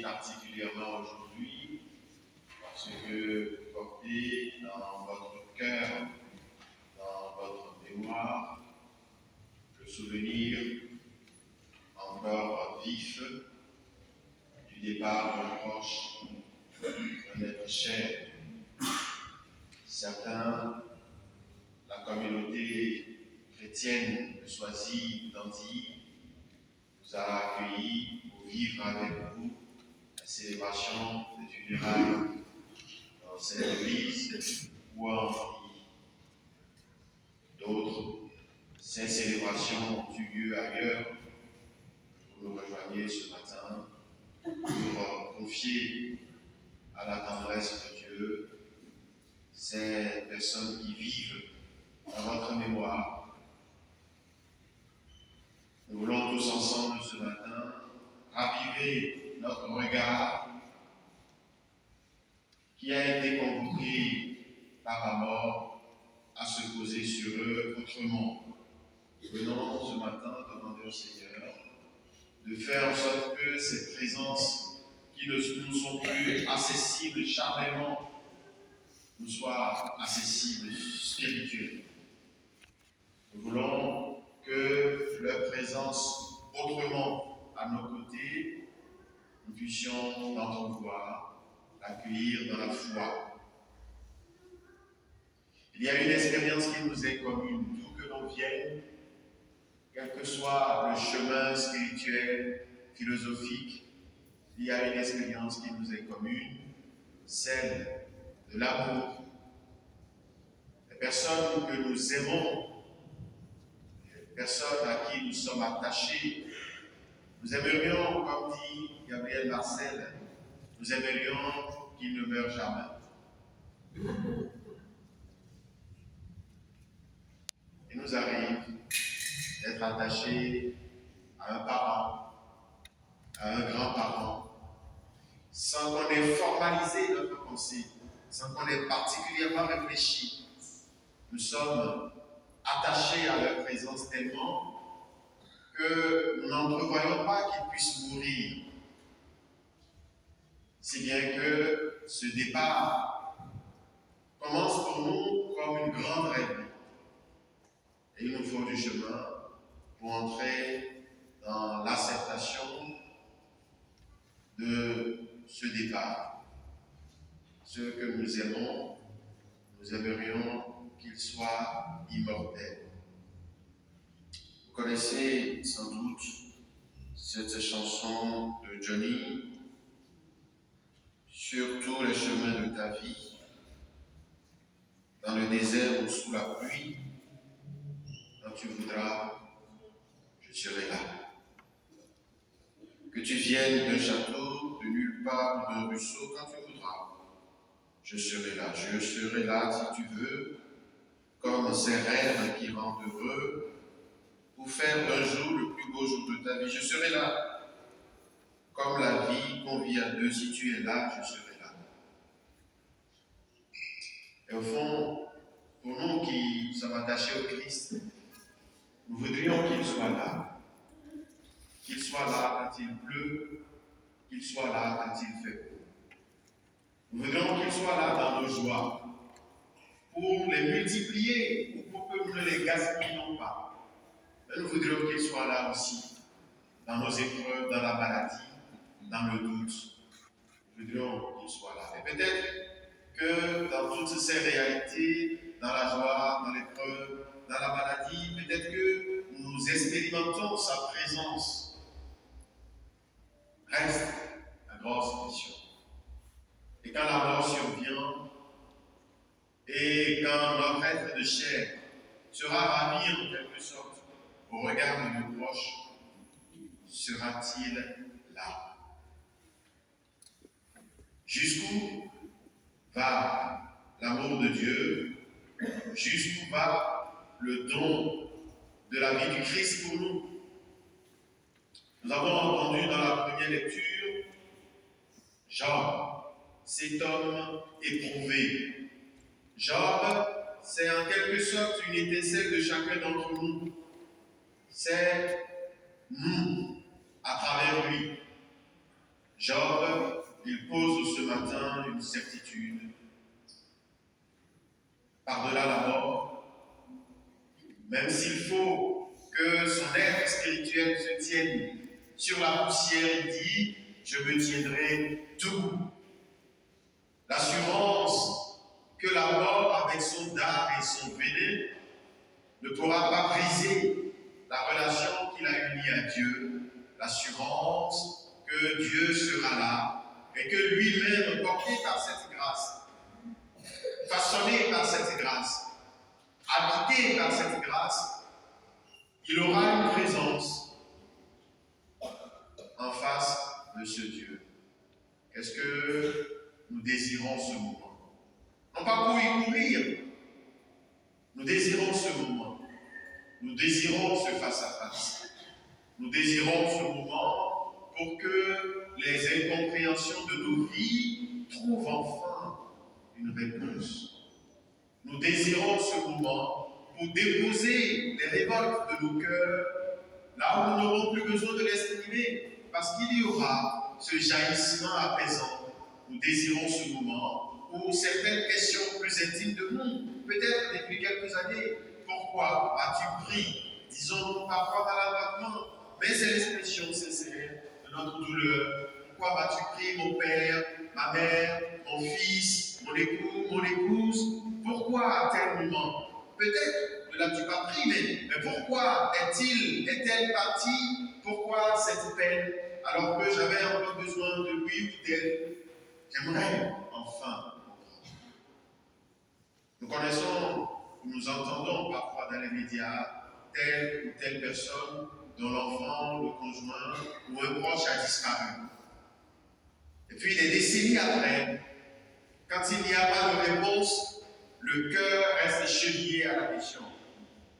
particulièrement aujourd'hui parce que vous portez dans votre cœur, dans votre mémoire, le souvenir encore vif du départ proche d'un être cher. Certains, la communauté chrétienne de Soisy, d'Antilles, vous a accueillis pour vivre avec vous la célébration des funérailles dans cette église ou en Antilles. D'autres, ces célébrations ont eu lieu ailleurs. Vous nous rejoignez ce matin pour confier à la tendresse de Dieu ces personnes qui vivent dans votre mémoire. Nous voulons tous ensemble ce matin raviver notre regard qui a été convoqué par la mort à se poser sur eux autrement. Venons ce matin demander au Seigneur de faire en sorte que ces présences qui ne nous sont plus accessibles charnellement nous soient accessibles spirituellement. Nous voulons que leur présence autrement à nos côtés, nous puissions l'entrevoir, l'accueillir dans la foi. Il y a une expérience qui nous est commune, d'où que l'on vienne, quel que soit le chemin spirituel, philosophique, il y a une expérience qui nous est commune, celle de l'amour. Les personnes que nous aimons, les personnes à qui nous sommes attachés, nous aimerions, comme dit Gabriel Marcel, nous aimerions qu'ils ne meurent jamais. Il nous arrive d'être attachés à un parent, à un grand-parent, sans qu'on ait formalisé notre pensée, sans qu'on ait particulièrement réfléchi. Nous sommes attachés à leur présence tellement que nous n'entrevoyons pas qu'ils puissent mourir. Si bien que ce départ commence pour nous comme une grande règle. Et il nous faut du chemin pour entrer dans l'acceptation de ce départ. Ceux que nous aimons, nous aimerions qu'ils soient immortels. Vous connaissez sans doute cette chanson de Johnny, sur tous les chemins de ta vie, dans le désert ou sous la pluie, quand tu voudras, je serai là. Que tu viennes d'un château, de nulle part, d'un ruisseau, quand tu voudras, je serai là. Je serai là si tu veux, comme ces rêves qui rendent heureux, pour faire un jour le plus beau jour de ta vie. Je serai là. Comme la vie qu'on vit à deux, si tu es là, je serai là. Et au fond, pour nous qui sommes attachés au Christ, nous voudrions qu'il soit là. Qu'il soit là quand il pleut, qu'il soit là quand il fait beau. Nous voudrions qu'il soit là dans nos joies, pour les multiplier, ou pour que nous ne les gaspillions pas. Mais nous voudrions qu'il soit là aussi, dans nos épreuves, dans la maladie, dans le doute. Nous voudrions qu'il soit là. Et peut-être que dans toutes ces réalités, dans la joie, dans l'épreuve, dans la maladie, peut-être que nous expérimentons sa présence. Reste la grosse question. Et quand la mort survient, et quand notre être de chair sera ravi en quelque sorte au regard de nos proches, sera-t-il là? Jusqu'où va l'amour de Dieu? Jusqu'où va le don de la vie du Christ pour nous? Nous avons entendu dans la première lecture Job, cet homme éprouvé. Job, c'est en quelque sorte une étincelle de chacun d'entre nous. C'est nous, à travers lui. Job, il pose ce matin une certitude. Par-delà la mort, même s'il faut que son être spirituel se tienne sur la poussière, il dit, je me tiendrai debout. L'assurance que la mort, avec son dard et son venin, ne pourra pas briser la relation qu'il a unie à Dieu, l'assurance que Dieu sera là et que lui-même, porté par cette grâce, façonné par cette grâce, habité par cette grâce, il aura une présence en face de ce Dieu. Est-ce que nous désirons ce moment? Non pas pour y courir, nous désirons ce moment. Nous désirons ce face-à-face. Nous désirons ce moment pour que les incompréhensions de nos vies trouvent enfin une réponse. Nous désirons ce moment pour déposer les révoltes de nos cœurs là où nous n'aurons plus besoin de l'exprimer, parce qu'il y aura ce jaillissement apaisant. Nous désirons ce moment où certaines questions plus intimes de nous, peut-être depuis quelques années, pourquoi as-tu pris, disons parfois maladroitement, mais c'est l'expression sincère de notre douleur. Pourquoi m'as-tu pris, mon père, ma mère, mon fils, mon époux, mon épouse? Pourquoi à tel moment? Peut-être ne l'as-tu pas pris, mais pourquoi est-elle partie? Pourquoi cette peine alors que j'avais encore besoin de lui ou d'elle? J'aimerais enfin. Nous connaissons, nous entendons parfois dans les médias telle ou telle personne dont l'enfant, le conjoint ou un proche a disparu. Et puis des décennies après, quand il n'y a pas de réponse, le cœur reste chevillé à la question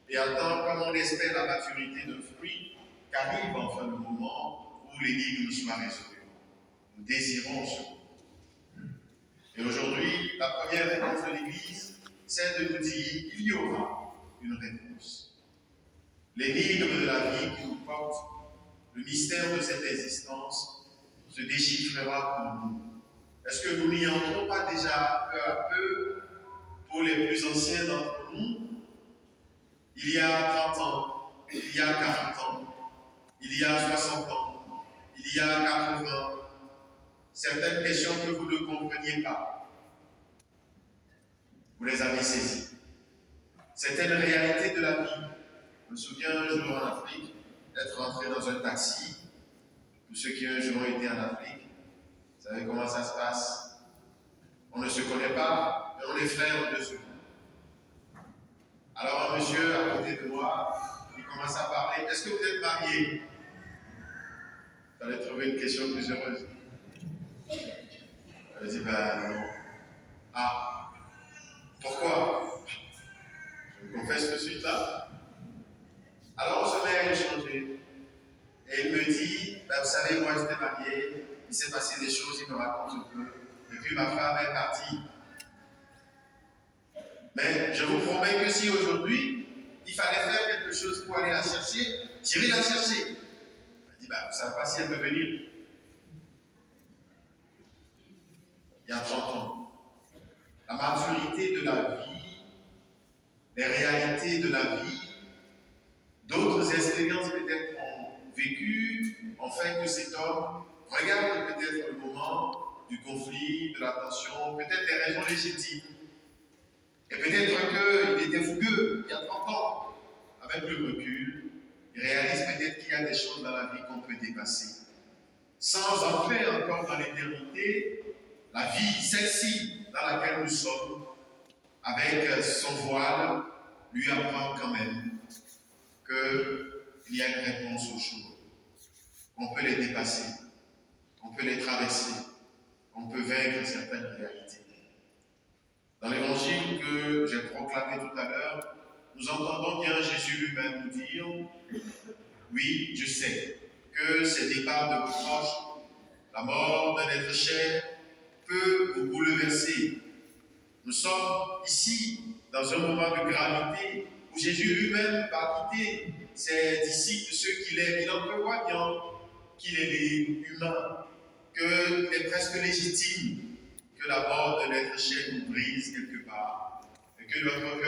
et attend, comme on espère, la maturité d'un fruit, qu'arrive enfin le moment où l'énigme soit résolue. Nous désirons ce moment. Et aujourd'hui, la première réponse de l'Église, c'est de nous dire qu'il y aura une réponse. L'énigme de la vie qui nous porte, le mystère de cette existence, se déchiffrera pour nous. Est-ce que nous n'y entrons pas déjà peu à peu pour les plus anciens d'entre nous? Il y a 30 ans, il y a 40 ans, il y a 60 ans, il y a 80 ans, certaines questions que vous ne compreniez pas, vous les avez saisies. C'était une réalité de la vie. Je me souviens un jour en Afrique, d'être rentré dans un taxi. Pour ceux qui un jour ont été en Afrique, vous savez comment ça se passe. On ne se connaît pas, mais on est frères de secours. Alors un monsieur à côté de moi, il commence à parler. Est-ce que vous êtes marié? Il fallait trouver une question plus heureuse. Elle dit, ben non. Ah, pourquoi? Je me confesse tout de suite là. Alors on se met à échanger. Et il me dit, ben, vous savez, moi j'étais marié, il s'est passé des choses, il me raconte un peu. Et puis ma femme est partie. Mais je vous promets que si aujourd'hui, il fallait faire quelque chose pour aller la chercher, j'irai la chercher. Il dit, ben, vous ne savez pas si elle peut venir. Il y a 30 ans. La maturité de la vie, les réalités de la vie, d'autres expériences peut-être ont vécu, ont fait que cet homme regarde peut-être le moment du conflit, de la tension, peut-être des raisons légitimes. Et peut-être qu'il était fougueux il y a 30 ans. Avec le recul, il réalise peut-être qu'il y a des choses dans la vie qu'on peut dépasser. Sans entrer encore dans l'éternité, la vie, celle-ci dans laquelle nous sommes, avec son voile, lui apprend quand même qu'il y a une réponse aux choses. On peut les dépasser, on peut les traverser, on peut vaincre certaines réalités. Dans l'évangile que j'ai proclamé tout à l'heure, nous entendons bien Jésus lui-même nous dire, oui, je sais que ces départs de vos proches, la mort d'un être cher, peut vous bouleverser. Nous sommes ici dans un moment de gravité où Jésus lui-même va quitter ses disciples, ceux qu'il aime. Il entrevoit bien qu'il est humain, qu'il est presque légitime que la mort de l'être cher nous brise quelque part, et que notre cœur